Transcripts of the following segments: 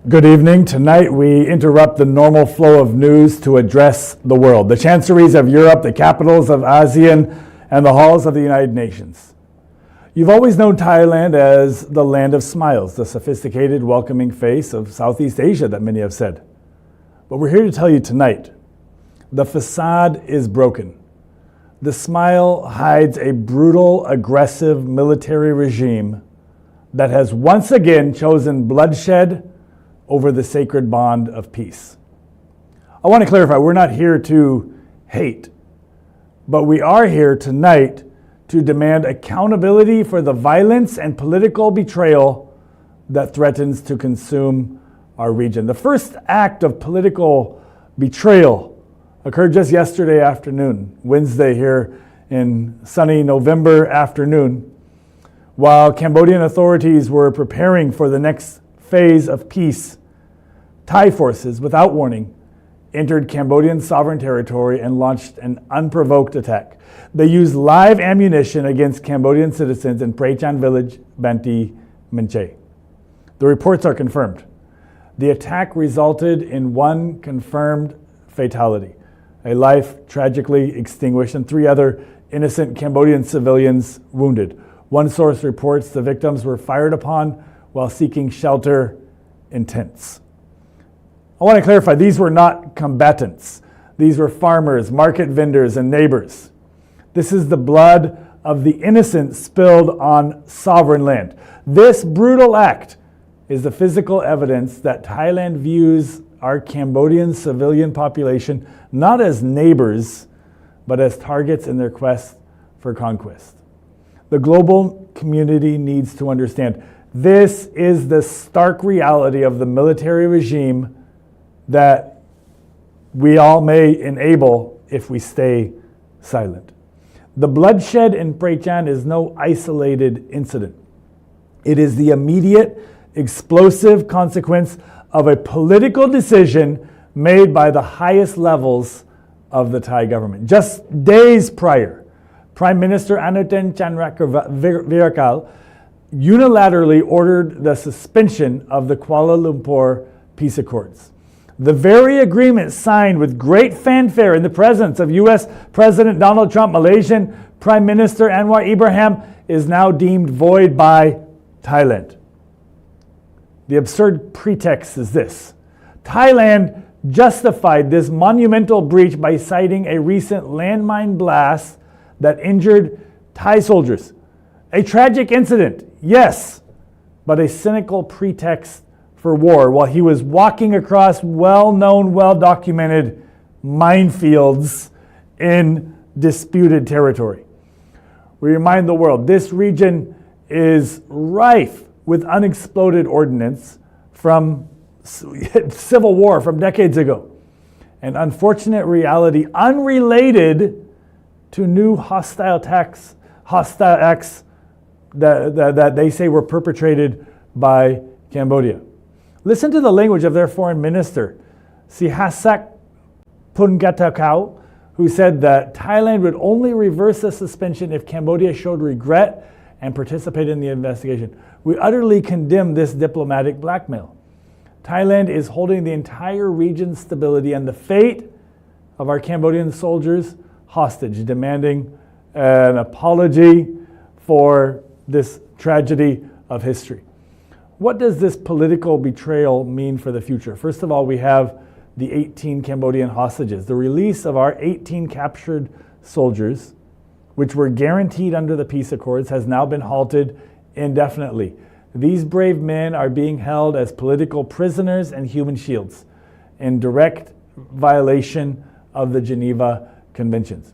Good evening. Tonight we interrupt the normal flow of news to address the world, the chanceries of Europe, the capitals of ASEAN, and the halls of the United Nations. You've always known Thailand as the land of smiles, the sophisticated, welcoming face of Southeast Asia that many have said. But we're here to tell you tonight, the facade is broken. The smile hides a brutal, aggressive military regime that has once again chosen bloodshed over the sacred bond of peace. I want to clarify, we're not here to hate, but we are here tonight to demand accountability for the violence and political betrayal that threatens to consume our region. The first act of political betrayal occurred just yesterday afternoon, Wednesday here in sunny November afternoon, while Cambodian authorities were preparing for the next phase of peace. Thai forces, without warning, entered Cambodian sovereign territory and launched an unprovoked attack. They used live ammunition against Cambodian citizens in Prachan village, Banti Menche. The reports are confirmed. The attack resulted in one confirmed fatality, a life tragically extinguished, and 3 other innocent Cambodian civilians wounded. One source reports the victims were fired upon while seeking shelter in tents. I want to clarify, these were not combatants. These were farmers, market vendors, and neighbors. This is the blood of the innocent spilled on sovereign land. This brutal act is the physical evidence that Thailand views our Cambodian civilian population not as neighbors, but as targets in their quest for conquest. The global community needs to understand this is the stark reality of the military regime that we all may enable if we stay silent. The bloodshed in Prachan is no isolated incident. It is the immediate, explosive consequence of a political decision made by the highest levels of the Thai government. Just days prior, Prime Minister Anutin Charnvirakul unilaterally ordered the suspension of the Kuala Lumpur peace accords. The very agreement signed with great fanfare in the presence of U.S. President Donald Trump, Malaysian Prime Minister Anwar Ibrahim, is now deemed void by Thailand. The absurd pretext is this. Thailand justified this monumental breach by citing a recent landmine blast that injured Thai soldiers. A tragic incident, yes, but a cynical pretext for war while he was walking across well-known, well-documented minefields in disputed territory. We remind the world, this region is rife with unexploded ordnance from civil war from decades ago. An unfortunate reality unrelated to new hostile acts that they say were perpetrated by Cambodia. Listen to the language of their foreign minister, Sihasak Pungatakau, who said that Thailand would only reverse the suspension if Cambodia showed regret and participated in the investigation. We utterly condemn this diplomatic blackmail. Thailand is holding the entire region's stability and the fate of our Cambodian soldiers hostage, demanding an apology for this tragedy of history. What does this political betrayal mean for the future? First of all, we have the 18 Cambodian hostages. The release of our 18 captured soldiers, which were guaranteed under the peace accords, has now been halted indefinitely. These brave men are being held as political prisoners and human shields in direct violation of the Geneva Conventions.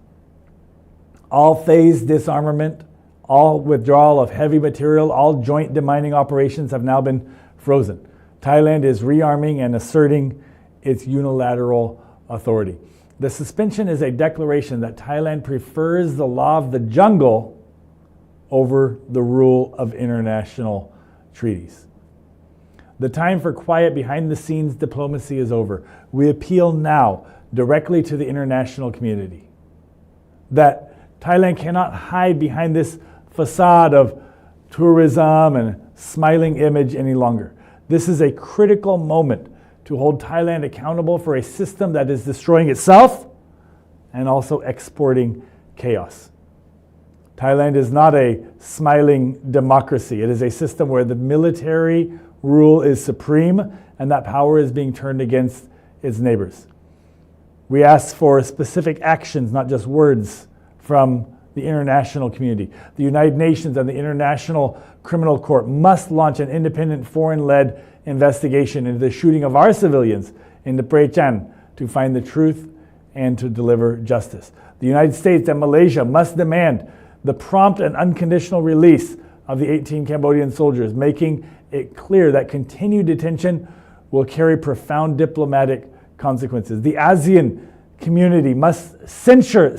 All phased disarmament, all withdrawal of heavy material, all joint demining operations have now been frozen. Thailand is rearming and asserting its unilateral authority. The suspension is a declaration that Thailand prefers the law of the jungle over the rule of international treaties. The time for quiet behind-the-scenes diplomacy is over. We appeal now directly to the international community that Thailand cannot hide behind this facade of tourism and smiling image any longer. This is a critical moment to hold Thailand accountable for a system that is destroying itself and also exporting chaos. Thailand is not a smiling democracy. It is a system where the military rule is supreme and that power is being turned against its neighbors. We ask for specific actions, not just words, from the international community. The United Nations and the International Criminal Court must launch an independent foreign-led investigation into the shooting of our civilians in the Prechan to find the truth and to deliver justice. The United States and Malaysia must demand the prompt and unconditional release of the 18 Cambodian soldiers, making it clear that continued detention will carry profound diplomatic consequences. The ASEAN community must censure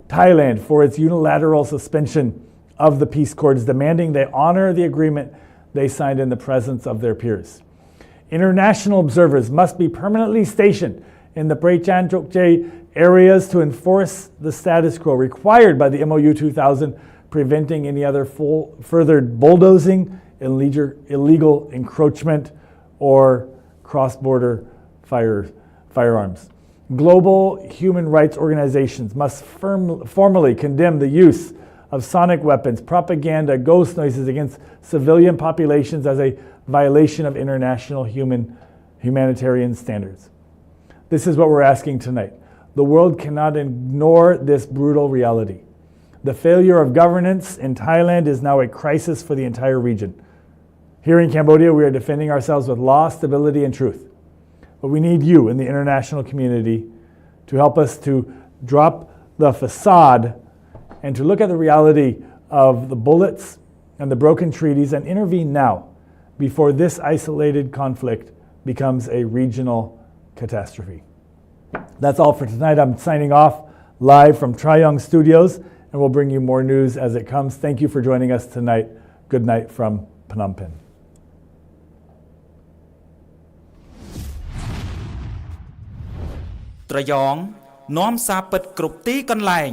Thailand for its unilateral suspension of the peace accords, demanding they honor the agreement they signed in the presence of their peers. International observers must be permanently stationed in the Prechan Chokche areas to enforce the status quo required by the MOU 2000, preventing any other further bulldozing, illegal encroachment, or cross-border firearms. Global human rights organizations must formally condemn the use of sonic weapons, propaganda, ghost noises against civilian populations as a violation of international humanitarian standards. This is what we're asking tonight. The world cannot ignore this brutal reality. The failure of governance in Thailand is now a crisis for the entire region. Here in Cambodia, we are defending ourselves with law, stability, and truth. But we need you in the international community to help us to drop the facade and to look at the reality of the bullets and the broken treaties and intervene now before this isolated conflict becomes a regional catastrophe. That's all for tonight. I'm signing off live from Trayong Studios, and we'll bring you more news as it comes. Thank you for joining us tonight. Good night from Phnom Penh. ត្រយ៉ងនាំសារពិតគ្រប់ទីកន្លែង